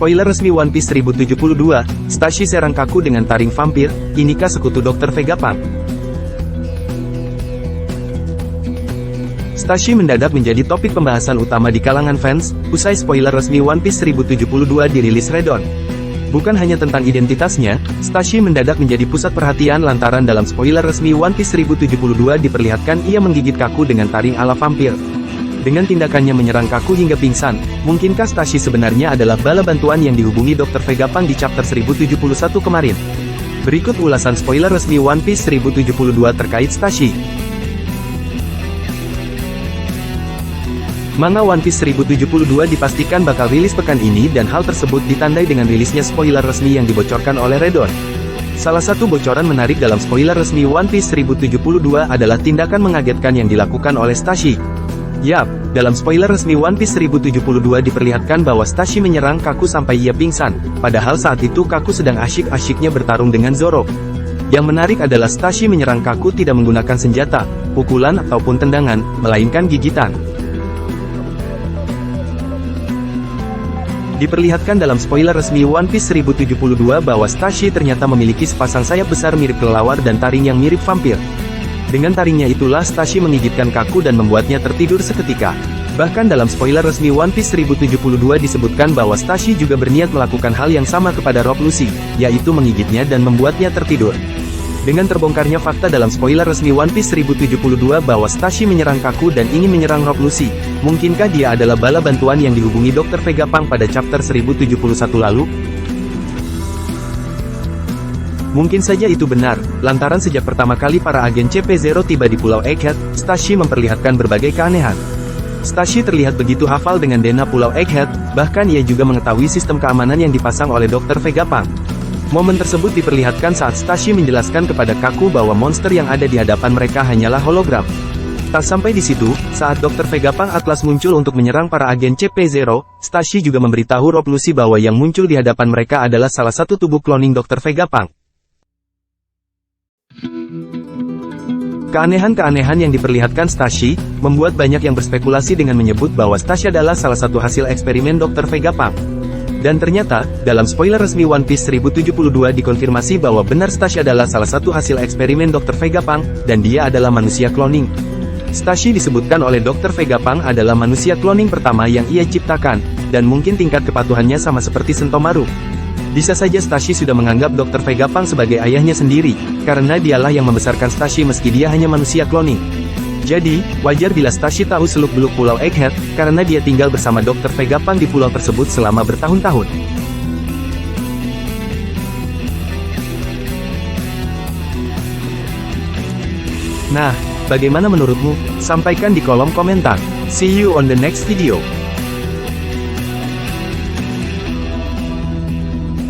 Spoiler resmi One Piece 1072, Stashi serang kaku dengan taring vampir, inikah sekutu Dr. Vegapunk? Stashi mendadak menjadi topik pembahasan utama di kalangan fans, usai spoiler resmi One Piece 1072 dirilis Redon. Bukan hanya tentang identitasnya, Stashi mendadak menjadi pusat perhatian lantaran dalam spoiler resmi One Piece 1072 diperlihatkan ia menggigit kaku dengan taring ala vampir. Dengan tindakannya menyerang kaku hingga pingsan, mungkinkah Stashi sebenarnya adalah bala bantuan yang dihubungi Dr. Vegapunk di chapter 1071 kemarin? Berikut ulasan spoiler resmi One Piece 1072 terkait Stashi. Manga One Piece 1072 dipastikan bakal rilis pekan ini dan hal tersebut ditandai dengan rilisnya spoiler resmi yang dibocorkan oleh Redon. Salah satu bocoran menarik dalam spoiler resmi One Piece 1072 adalah tindakan mengagetkan yang dilakukan oleh Stashi. Yap, dalam spoiler resmi One Piece 1072 diperlihatkan bahwa Stashi menyerang Kaku sampai ia pingsan, padahal saat itu Kaku sedang asyik-asyiknya bertarung dengan Zoro. Yang menarik adalah Stashi menyerang Kaku tidak menggunakan senjata, pukulan ataupun tendangan, melainkan gigitan. Diperlihatkan dalam spoiler resmi One Piece 1072 bahwa Stashi ternyata memiliki sepasang sayap besar mirip kelelawar dan taring yang mirip vampir. Dengan taringnya itulah Stashi menggigitkan Kaku dan membuatnya tertidur seketika. Bahkan dalam spoiler resmi One Piece 1072 disebutkan bahwa Stashi juga berniat melakukan hal yang sama kepada Rob Lucci, yaitu menggigitnya dan membuatnya tertidur. Dengan terbongkarnya fakta dalam spoiler resmi One Piece 1072 bahwa Stashi menyerang Kaku dan ingin menyerang Rob Lucci, mungkinkah dia adalah bala bantuan yang dihubungi Dr. Vegapunk pada chapter 1071 lalu? Mungkin saja itu benar, lantaran sejak pertama kali para agen CP0 tiba di Pulau Egghead, Stashi memperlihatkan berbagai keanehan. Stashi terlihat begitu hafal dengan denah Pulau Egghead, bahkan ia juga mengetahui sistem keamanan yang dipasang oleh Dr. Vegapunk. Momen tersebut diperlihatkan saat Stashi menjelaskan kepada Kaku bahwa monster yang ada di hadapan mereka hanyalah hologram. Tak sampai di situ, saat Dr. Vegapunk Atlas muncul untuk menyerang para agen CP0, Stashi juga memberitahu Rob Lucci bahwa yang muncul di hadapan mereka adalah salah satu tubuh cloning Dr. Vegapunk. Keanehan-keanehan yang diperlihatkan Stashi, membuat banyak yang berspekulasi dengan menyebut bahwa Stashi adalah salah satu hasil eksperimen Dr. Vegapunk. Dan ternyata, dalam spoiler resmi One Piece 1072 dikonfirmasi bahwa benar Stashi adalah salah satu hasil eksperimen Dr. Vegapunk, dan dia adalah manusia cloning. Stashi disebutkan oleh Dr. Vegapunk adalah manusia cloning pertama yang ia ciptakan, dan mungkin tingkat kepatuhannya sama seperti Sentomaru. Bisa saja Stashi sudah menganggap Dr. Vegapunk sebagai ayahnya sendiri, karena dialah yang membesarkan Stashi meski dia hanya manusia cloning. Jadi, wajar bila Stashi tahu seluk-beluk Pulau Egghead, karena dia tinggal bersama Dr. Vegapunk di pulau tersebut selama bertahun-tahun. Nah, bagaimana menurutmu? Sampaikan di kolom komentar. See you on the next video.